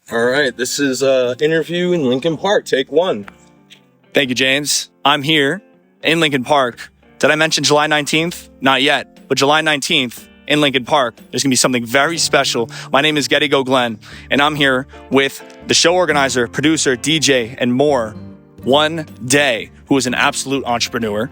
All right, this is interview in Lincoln Park, take one. Thank you, James. I'm here in Lincoln Park. Did I mention July 19th? Not yet, but July 19th in Lincoln Park, there's gonna be something very special. My name is Getty Go Glenn, and I'm here with the show organizer, producer, DJ, and more, One Day, who is an absolute entrepreneur.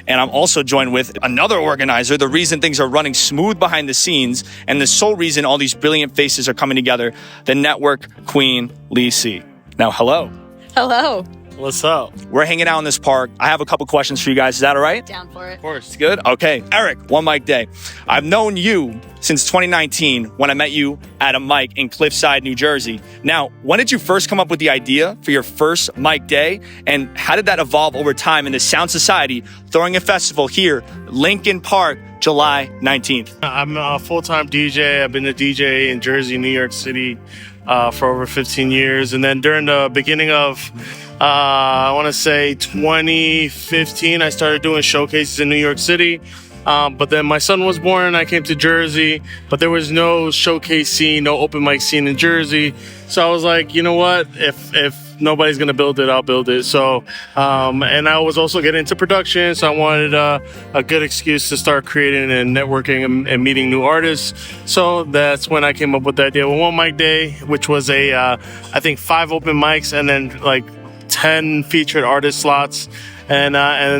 And I'm also joined with another organizer, the reason things are running smooth behind the scenes, and the sole reason all these brilliant faces are coming together, the network queen, Lisi. Now, hello. Hello. What's up? We're hanging out in this park. I have a couple questions for you guys. Is that all right? Down for it. Of course. It's good? Okay. Eric, One Mic Day. I've known you since 2019 when I met you at a mic in Cliffside, New Jersey. Now, when did you first come up with the idea for your first mic day? And how did that evolve over time in the Sound Society throwing a festival here, Lincoln Park, July 19th? I'm a full-time DJ. I've been a DJ in Jersey, New York City for over 15 years. And then during the beginning of, I want to say 2015, I started doing showcases in New York City. But then my son was born and I came to Jersey, but there was no showcase scene, no open mic scene in Jersey. So I was like, you know what? If nobody's going to build it, I'll build it. So, and I was also getting into production. So I wanted a good excuse to start creating and networking and meeting new artists. So that's when I came up with the idea of One Mic Day, which was I think 5 open mics and then like 10 featured artist slots. And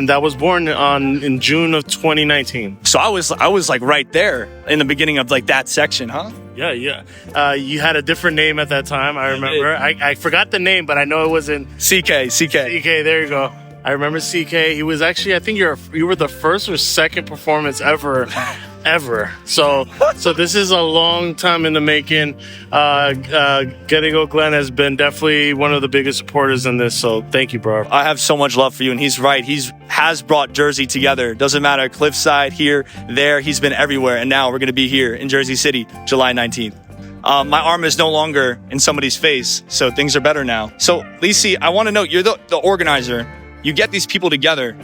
that was born in June of 2019. So I was like right there in the beginning of like that section, huh? Yeah. You had a different name at that time. I remember. I forgot the name, but I know it was in CK. There you go. I remember CK. He was actually, I think you were the first or second performance ever. So this is a long time in the making. Getty Go Glenn has been definitely one of the biggest supporters in this. So thank you, bro. I have so much love for you, and he's right. Has brought Jersey together. Doesn't matter, Cliffside, here, there. He's been everywhere, and now we're going to be here in Jersey City, July 19th. My arm is no longer in somebody's face, so things are better now. So, Lisi, I want to know, you're the organizer. You get these people together.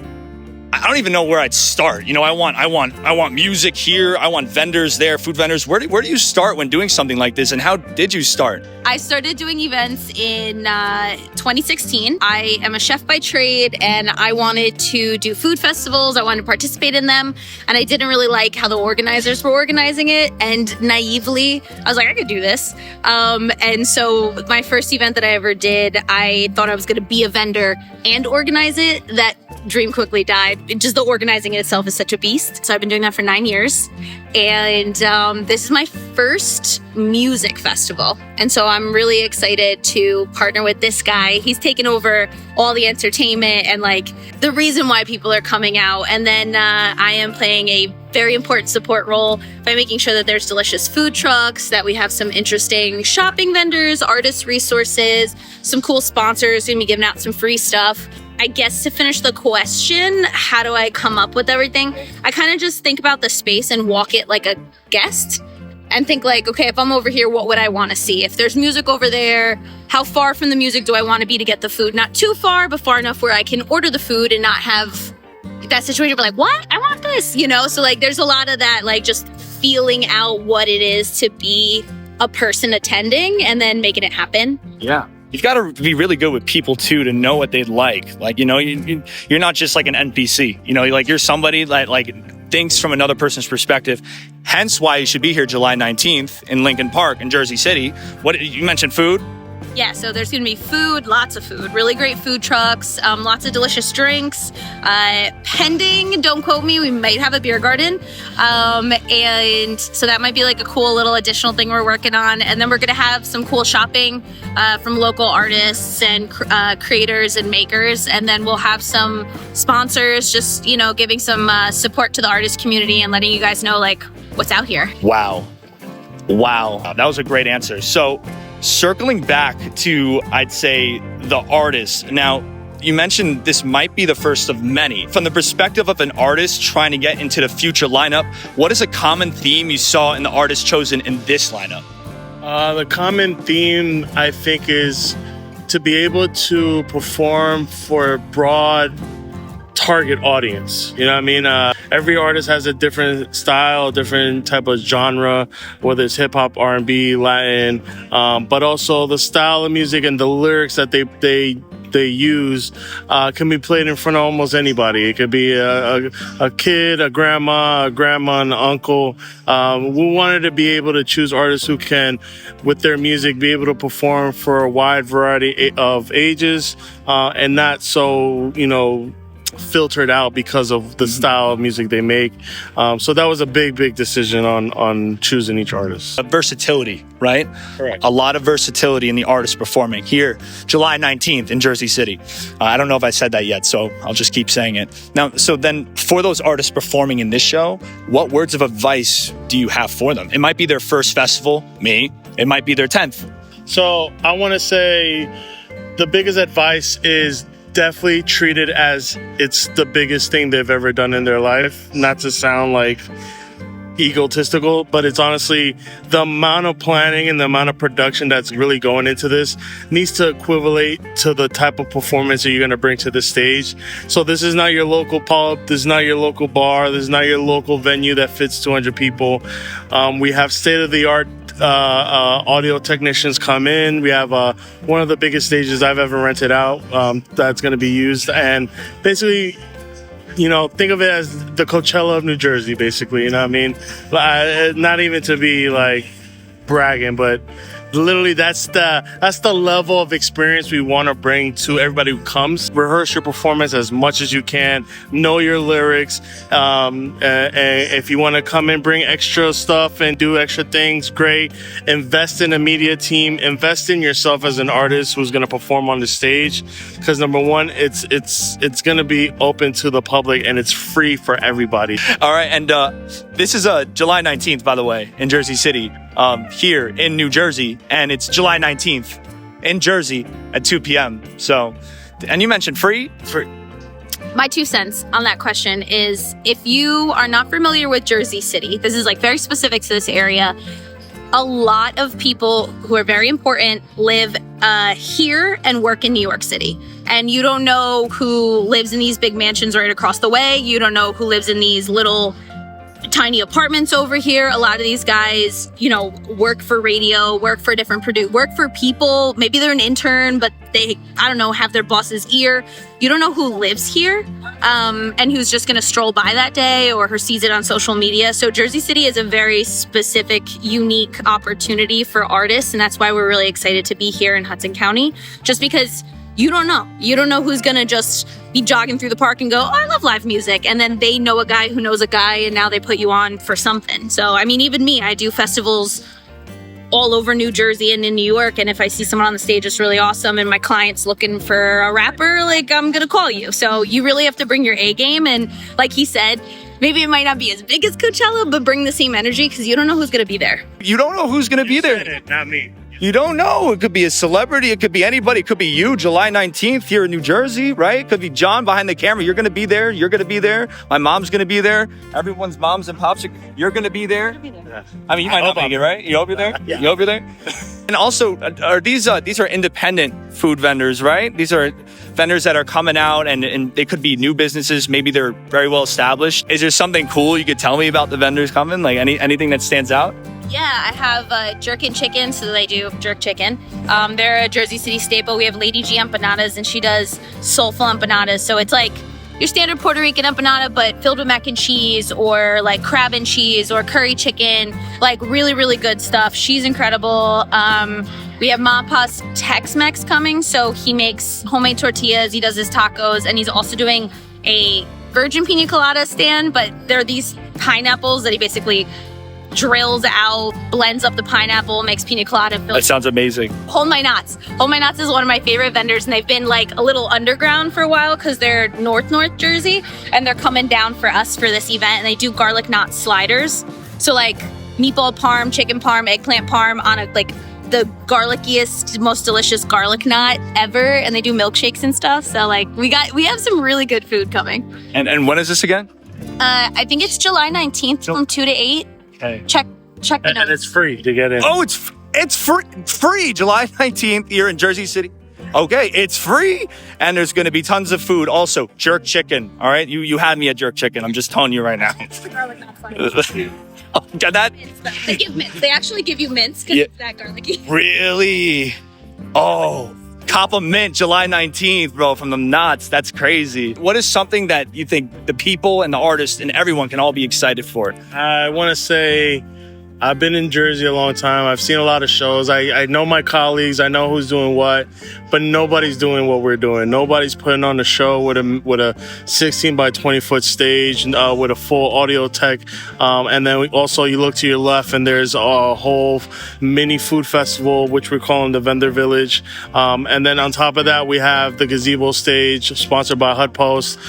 I don't even know where I'd start. You know, I want music here. I want vendors there, food vendors. Where do you start when doing something like this? And how did you start? I started doing events in 2016. I am a chef by trade, and I wanted to do food festivals. I wanted to participate in them, and I didn't really like how the organizers were organizing it. And naively, I was like, I could do this. And so my first event that I ever did, I thought I was going to be a vendor and organize it. That dream quickly died. Just the organizing in itself is such a beast. So I've been doing that for 9 years. And this is my first music festival. And so I'm really excited to partner with this guy. He's taken over all the entertainment and like the reason why people are coming out. And then I am playing a very important support role by making sure that there's delicious food trucks, that we have some interesting shopping vendors, artist resources, some cool sponsors who gonna be giving out some free stuff. I guess to finish the question, how do I come up with everything? I kind of just think about the space and walk it like a guest and think like, okay, if I'm over here, what would I want to see? If there's music over there, how far from the music do I want to be to get the food? Not too far, but far enough where I can order the food and not have that situation where like, what? I want this, you know? So like, there's a lot of that, like just feeling out what it is to be a person attending and then making it happen. Yeah. You've got to be really good with people too to know what they'd like. Like, you know, you're not just like an NPC. You know, you're somebody that like thinks from another person's perspective. Hence why you should be here July 19th in Lincoln Park in Jersey City. What you mentioned food? Yeah, so there's going to be food, lots of food, really great food trucks, lots of delicious drinks. Pending, don't quote me, we might have a beer garden. And so that might be like a cool little additional thing we're working on. And then we're going to have some cool shopping from local artists and creators and makers. And then we'll have some sponsors just, you know, giving some support to the artist community and letting you guys know like what's out here. Wow. That was a great answer. So circling back to, I'd say, the artist. Now, you mentioned this might be the first of many. From the perspective of an artist trying to get into the future lineup, what is a common theme you saw in the artists chosen in this lineup? The common theme, I think, is to be able to perform for a broad target audience. You know what I mean? every artist has a different style, different type of genre, whether it's hip hop, R&B, Latin, but also the style of music and the lyrics that they use can be played in front of almost anybody. It could be a kid, a grandma, and an uncle. We wanted to be able to choose artists who can, with their music, be able to perform for a wide variety of ages, and not so, filtered out because of the style of music they make. So that was a big decision on choosing each artist. Versatility, right? Correct. A lot of versatility in the artists performing here, July 19th in Jersey City. I don't know if I said that yet, so I'll just keep saying it. Now, so then for those artists performing in this show, what words of advice do you have for them? It might be their first festival, me. It might be their 10th. So I want to say the biggest advice is definitely treat it as it's the biggest thing they've ever done in their life. Not to sound like egotistical, but it's honestly the amount of planning and the amount of production that's really going into this needs to equivalent to the type of performance that you're going to bring to the stage. So this is not your local pub, this is not your local bar, this is not your local venue that fits 200 people. We have state-of-the-art audio technicians come in. We have one of the biggest stages I've ever rented out that's going to be used, and basically, think of it as the Coachella of New Jersey, basically. You know what I mean? Not even to be like bragging, but literally that's the level of experience we want to bring to everybody who comes. Rehearse your performance as much as you can. Know your lyrics. If you want to come and bring extra stuff and do extra things, great. Invest in a media team. Invest in yourself as an artist who's going to perform on the stage. Because number one, it's going to be open to the public and it's free for everybody. All right, and this is July 19th, by the way, in Jersey City, here in New Jersey, and it's July 19th in Jersey at 2 p.m. So, and you mentioned free. My 2 cents on that question is, if you are not familiar with Jersey City, this is like very specific to this area. A lot of people who are very important live here and work in New York City. And you don't know who lives in these big mansions right across the way. You don't know who lives in these little tiny apartments over here. A lot of these guys, work for radio, work for different work for people. Maybe they're an intern, but they, have their boss's ear. You don't know who lives here and who's just going to stroll by that day or who sees it on social media. So Jersey City is a very specific, unique opportunity for artists. And that's why we're really excited to be here in Hudson County, just because you don't know. You don't know who's going to just be jogging through the park and go, oh, I love live music. And then they know a guy who knows a guy, and now they put you on for something. So, even me, I do festivals all over New Jersey and in New York. And if I see someone on the stage that's really awesome and my client's looking for a rapper, I'm going to call you. So you really have to bring your A game. And like he said, maybe it might not be as big as Coachella, but bring the same energy because you don't know who's going to be there. You don't know who's going to be there. Not me. You don't know. It could be a celebrity. It could be anybody. It could be you, July 19th here in New Jersey, right? It could be John behind the camera. You're going to be there. You're going to be there. My mom's going to be there. Everyone's moms and pops. You're going to be there. Yeah. You might not make it, right? You hope you're there? Yeah. You hope you're there? And also, are these are independent food vendors, right? These are vendors that are coming out and they could be new businesses. Maybe they're very well established. Is there something cool you could tell me about the vendors coming? Like anything that stands out? Yeah, I have Jerkin Chicken, so they do jerk chicken. They're a Jersey City staple. We have Lady G empanadas, and she does soulful empanadas. So it's like your standard Puerto Rican empanada, but filled with mac and cheese, or like crab and cheese, or curry chicken. Like really, really good stuff. She's incredible. We have Ma Pa's Tex-Mex coming, so he makes homemade tortillas. He does his tacos, and he's also doing a virgin pina colada stand. But they're these pineapples that he basically drills out, blends up the pineapple, makes pina colada. That sounds amazing. Hold My Knots. Hold My Knots is one of my favorite vendors, and they've been like a little underground for a while because they're North Jersey, and they're coming down for us for this event, and they do garlic knot sliders. So like meatball parm, chicken parm, eggplant parm on the garlickiest, most delicious garlic knot ever, and they do milkshakes and stuff. So we have some really good food coming. And when is this again? I think it's July 19th from 2 to 8. Okay. Check the notes. And it's free to get in. Oh, it's free. July 19th here in Jersey City. Okay, it's free, and there's going to be tons of food. Also, jerk chicken. All right, you had me at jerk chicken. I'm just telling you right now. It's the garlic not funny. Got that? They give mints. They actually give you mints because it's that garlicky. Really? Oh, cop a mint July 19th, bro, from the Knots. That's crazy. What is something that you think the people and the artists and everyone can all be excited for? I want to say I've been in Jersey a long time. I've seen a lot of shows. I know my colleagues. I know who's doing what, but nobody's doing what we're doing. Nobody's putting on a show with a 16 by 20 foot stage with a full audio tech. And then also you look to your left and there's a whole mini food festival, which we're calling the Vendor Village. And then on top of that, we have the gazebo stage sponsored by HUD Post.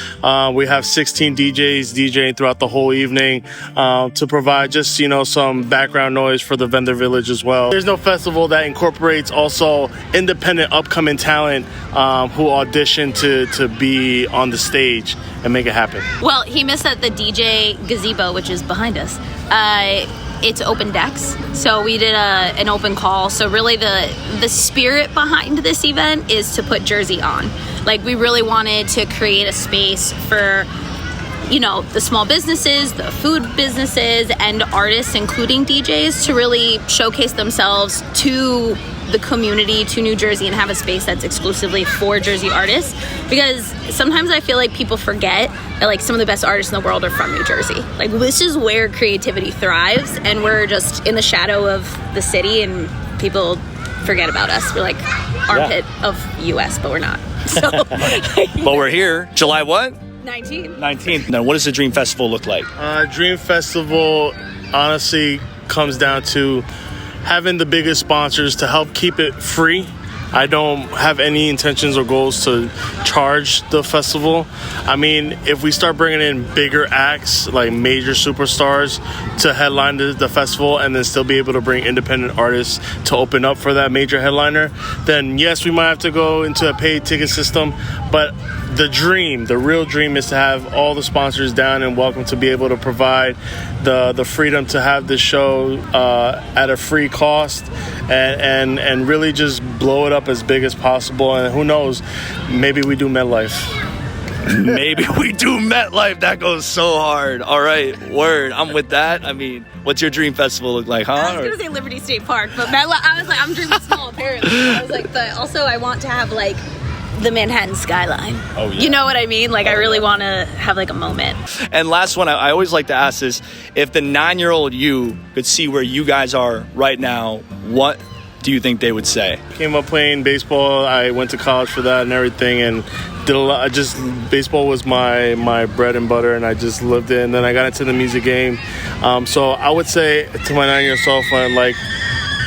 We have 16 DJs DJing throughout the whole evening to provide just, some background noise for the Vendor Village as well. There's no festival that incorporates also independent upcoming talent who audition to be on the stage and make it happen. Well, he missed that the DJ gazebo, which is behind us, it's open decks. So we did an open call. So really the spirit behind this event is to put Jersey on. Like, we really wanted to create a space for the small businesses, the food businesses, and artists, including DJs, to really showcase themselves to the community, to New Jersey, and have a space that's exclusively for Jersey artists. Because sometimes I feel like people forget that like some of the best artists in the world are from New Jersey. Like, this is where creativity thrives, and we're just in the shadow of the city, and people forget about us. We're like armpit of US, but we're not. So, But we're here. July what? 19th. Now, what does the Dream Festival look like? Dream Festival honestly comes down to having the biggest sponsors to help keep it free. I don't have any intentions or goals to charge the festival. I mean, if we start bringing in bigger acts, like major superstars, to headline the festival and then still be able to bring independent artists to open up for that major headliner, then yes, we might have to go into a paid ticket system. But the real dream is to have all the sponsors down and welcome to be able to provide the freedom to have this show at a free cost and really just blow it up as big as possible. And who knows, maybe we do MetLife. Maybe we do MetLife. That goes so hard. All right, word. I'm with that. I mean, what's your Dream Festival look like, huh? I was going to say Liberty State Park, but MetLife, I was like, I'm dreaming small, apparently. I was like, but also I want to have like the Manhattan skyline. Oh, yeah. You know what I mean? Like, I really want to have like a moment. And last one, I always like to ask is, if the 9-year-old you could see where you guys are right now, what do you think they would say? Came up playing baseball. I went to college for that and everything, and did a lot. Baseball was my bread and butter, and I just lived it. And then I got into the music game. So I would say to my 9-year-old self, like,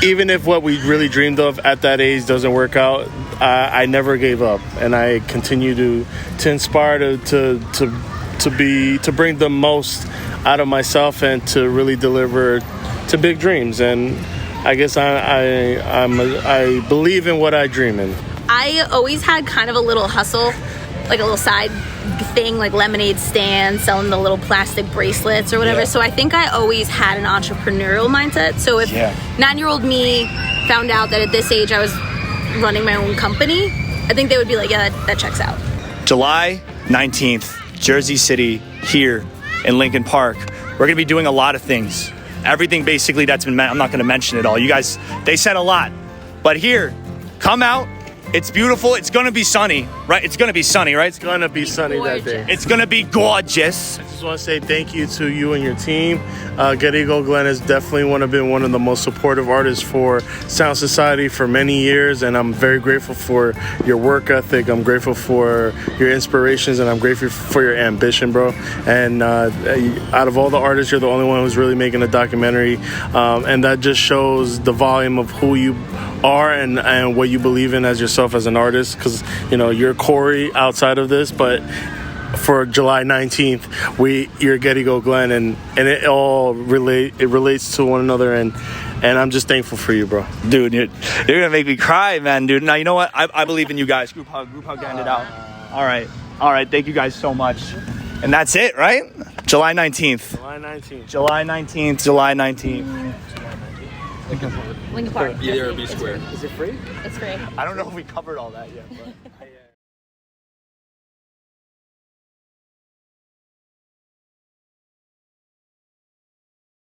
even if what we really dreamed of at that age doesn't work out, I never gave up, and I continue to inspire to bring the most out of myself and to really deliver to big dreams. And I guess I believe in what I dream in. I always had kind of a little hustle, like a little side thing, like lemonade stand, selling the little plastic bracelets or whatever. Yeah. So I think I always had an entrepreneurial mindset. So if 9-year-old me found out that at this age I was running my own company, I think they would be like, yeah, that checks out. July 19th, Jersey City, here in Lincoln Park. We're going to be doing a lot of things. Everything basically that's been, I'm not going to mention it all. You guys, they said a lot. But here, come out. It's beautiful. It's going to be sunny, right? It's going to be sunny, right? It's going to be sunny that day. It's going to be gorgeous. I just want to say thank you to you and your team. Getty Go Glenn has definitely been one of the most supportive artists for Sound Society for many years, and I'm very grateful for your work ethic. I'm grateful for your inspirations, and I'm grateful for your ambition, bro. And out of all the artists, you're the only one who's really making a documentary, and that just shows the volume of who you are and what you believe in as yourself as an artist, because you're Corey outside of this, but for July 19th you're Getty Go Glenn, and it all relates to one another, and I'm just thankful for you, bro. Dude, you're gonna make me cry, man, dude. Now you know what, I believe in you guys. Group hug to end it out. All right, thank you guys so much. And that's it, right? July 19th. July 19th. Lincoln Park. Lincoln Park. Be there or be square. Is it free? It's free. I don't know if we covered all that yet, but.